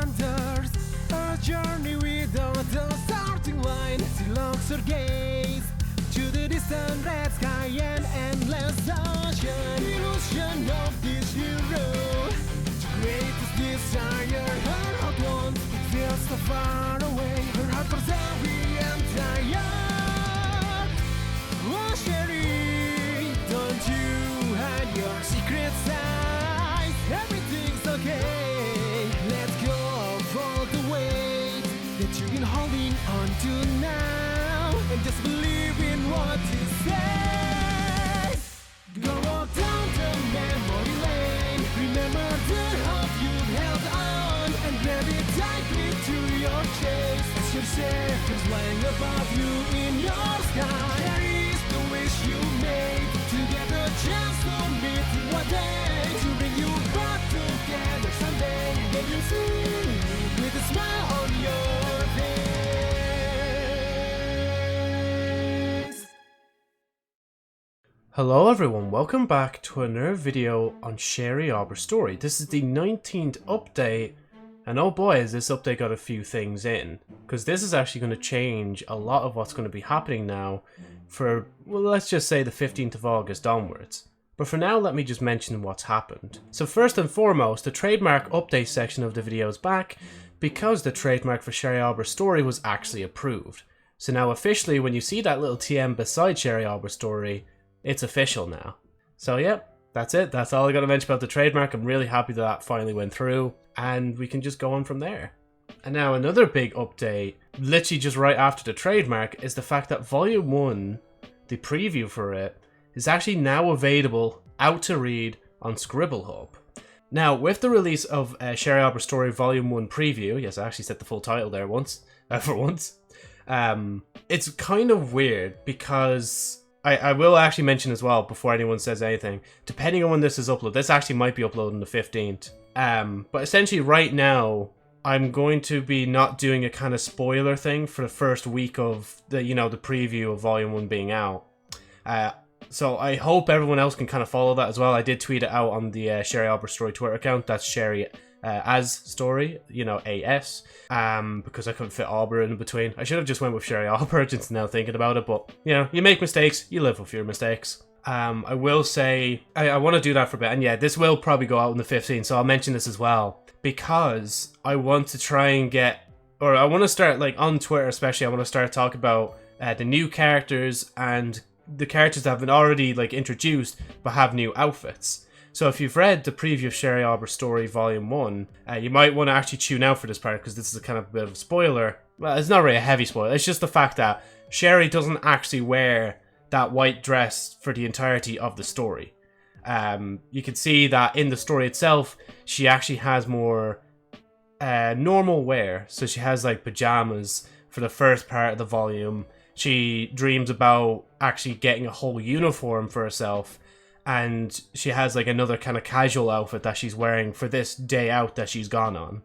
wonders, a journey without a starting line. She locks her gaze to the distant red sky and endless ocean. Illusion of this hero, greatest desire, her heart wants. It feels so far away, her heart was heavy and tired. Oh Sherry, don't you hide your secret side. Everything's okay. Let go of all the weight that you've been holding on to now, and just believe in what you say. Go walk down the memory lane. Remember the hope you've held on, and grab it tightly to your chest as your ship is flying above you in your sky. There is the wish you made to get a chance to meet one day, to bring you back together someday. Then you see with a smile on your face. Hello everyone, welcome back to another video on Sherry Aweber's story. This is the 19th update, and oh boy has this update got a few things in, because this is actually going to change a lot of what's going to be happening now for, well, let's just say the 15th of August onwards. But for now, let me just mention what's happened. So first and foremost, the trademark update section of the video is back, because the trademark for Sherry Aweber's story was actually approved. So now officially, when you see that little TM beside Sherry Aweber's story, it's official now. So yep, that's it. That's all I got to mention about the trademark. I'm really happy that finally went through, and we can just go on from there. And now another big update, literally just right after the trademark, is the fact that Volume 1, the preview for it, is actually now available out to read on ScribbleHub. Now, with the release of Sherry Aweber's Story Volume 1 preview, yes, I actually said the full title there for once, it's kind of weird because I will actually mention as well, before anyone says anything, depending on when this is uploaded, this actually might be uploaded on the 15th. But essentially right now, I'm going to be not doing a kind of spoiler thing for the first week of the, the preview of Volume 1 being out. So I hope everyone else can kind of follow that as well. I did tweet it out on the Sherry Aweber Story Twitter account. That's Sherry as Story, AS, because I couldn't fit Aweber in between. I should have just went with Sherry Aweber, just now thinking about it, but, you make mistakes, you live with your mistakes. I will say, I want to do that for a bit, and yeah, this will probably go out on the 15th, so I'll mention this as well, because I want to try and get, or I want to start, on Twitter especially, I want to start talking about the new characters and the characters that have been already, introduced, but have new outfits. So if you've read the preview of Sherry Aweber's Story Volume 1, you might want to actually tune out for this part, because this is a kind of a bit of a spoiler. Well, it's not really a heavy spoiler, it's just the fact that Sherry doesn't actually wear that white dress for the entirety of the story. You can see that in the story itself, she actually has more normal wear. So she has pajamas for the first part of the volume. She dreams about actually getting a whole uniform for herself, and she has another kind of casual outfit that she's wearing for this day out that she's gone on.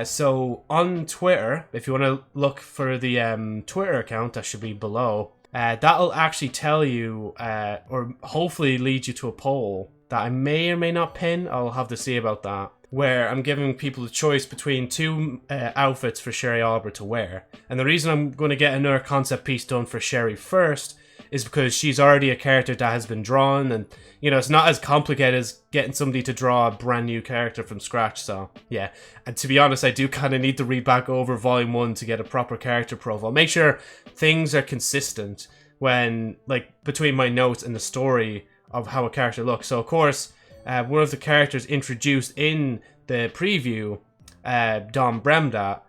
So on Twitter, if you want to look for the Twitter account that should be below, that'll actually tell you, or hopefully lead you to a poll that I may or may not pin. I'll have to see about that, where I'm giving people a choice between two outfits for Sherry Aweber to wear. And the reason I'm going to get another concept piece done for Sherry first is because she's already a character that has been drawn, and it's not as complicated as getting somebody to draw a brand new character from scratch. So yeah, and to be honest, I do kind of need to read back over Volume 1 to get a proper character profile, make sure things are consistent when between my notes and the story of how a character looks. So of course, one of the characters introduced in the preview, Dom Bremdat,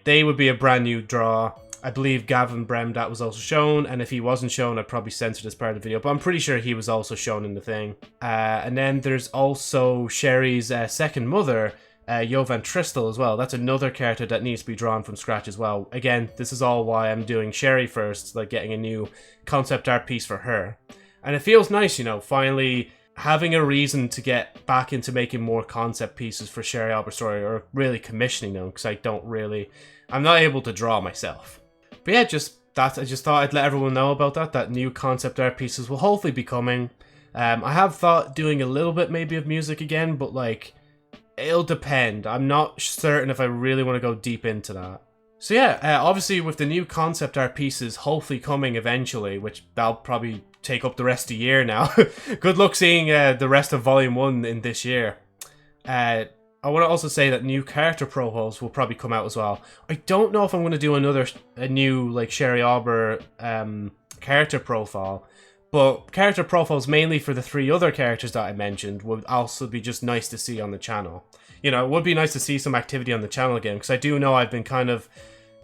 they would be a brand new draw. I believe Gavin Bremdat was also shown, and if he wasn't shown, I'd probably censor this part of the video, but I'm pretty sure he was also shown in the thing. And then there's also Sherry's second mother, Jovan Tristel as well. That's another character that needs to be drawn from scratch as well. Again, this is all why I'm doing Sherry first, getting a new concept art piece for her. And it feels nice, finally having a reason to get back into making more concept pieces for Sherry Aweber's Story, or really commissioning them, because I'm not able to draw myself. But yeah, I just thought I'd let everyone know about that new concept art pieces will hopefully be coming. I have thought doing a little bit maybe of music again, but it'll depend. I'm not certain if I really want to go deep into that. So yeah, obviously with the new concept art pieces hopefully coming eventually, which that'll probably take up the rest of the year now. Good luck seeing the rest of Volume 1 in this year. I want to also say that new character profiles will probably come out as well. I don't know if I'm going to do a new like Sherry Aweber character profile, but character profiles mainly for the 3 other characters that I mentioned would also be just nice to see on the channel. You know, it would be nice to see some activity on the channel again, because I do know I've been kind of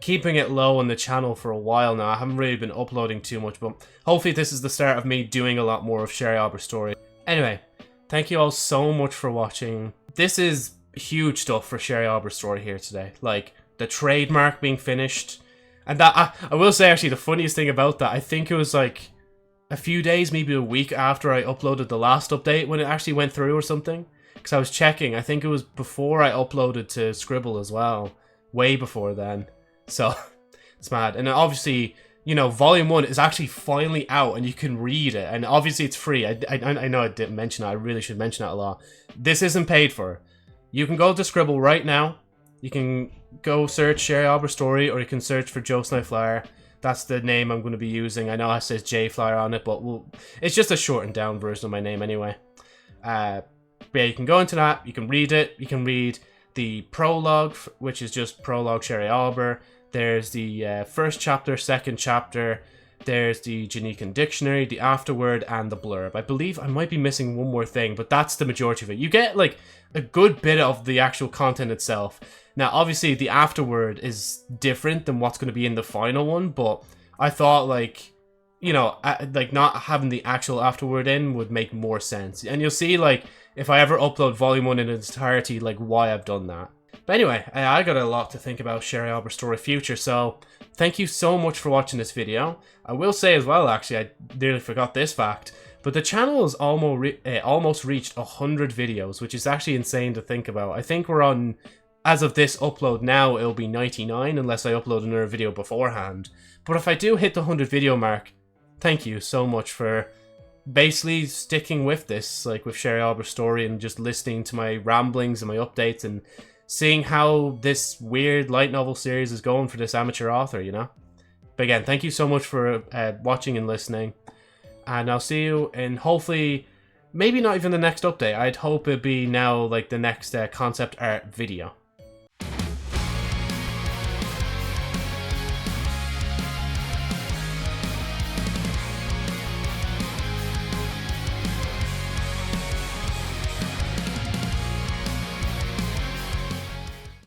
keeping it low on the channel for a while now. I haven't really been uploading too much, but hopefully this is the start of me doing a lot more of Sherry Aweber story. Anyway, thank you all so much for watching. This is huge stuff for Sherry Aweber story here today. Like, the trademark being finished. And that, I will say actually the funniest thing about that, I think it was like a few days, maybe a week after I uploaded the last update when it actually went through or something. Because I was checking, I think it was before I uploaded to Scribble as well. Way before then. So, it's mad. And obviously, you know, Volume 1 is actually finally out and you can read it. And obviously it's free. I know I didn't mention that. I really should mention that a lot. This isn't paid for. You can go to Scribble right now. You can go search Sherry Aweber Story, or you can search for Josephnite Flyer. That's the name I'm going to be using. I know it says J Flyer on it, but it's just a shortened down version of my name anyway. But yeah, you can go into that, you can read it, you can read the prologue, which is just Prologue Sherry Aweber. There's the first chapter, second chapter, there's the Janican Dictionary, the afterword, and the blurb. I believe I might be missing one more thing, but that's the majority of it. You get like a good bit of the actual content itself. Now, obviously, the afterword is different than what's going to be in the final one, but I thought, like, you know, like not having the actual afterword in would make more sense. And you'll see, like, if I ever upload Volume 1 in its entirety, like, why I've done that. But anyway, I got a lot to think about Sherry Aweber Story Future, so thank you so much for watching this video. I will say as well, actually, I nearly forgot this fact, but the channel has almost reached 100 videos, which is actually insane to think about. I think we're on, as of this upload now, it'll be 99, unless I upload another video beforehand. But if I do hit the 100 video mark, thank you so much for basically sticking with this, like with Sherry Aweber Story, and just listening to my ramblings and my updates and seeing how this weird light novel series is going for this amateur author, you know? But again, thank you so much for watching and listening. And I'll see you in, hopefully, maybe not even the next update. I'd hope it'd be now like the next concept art video.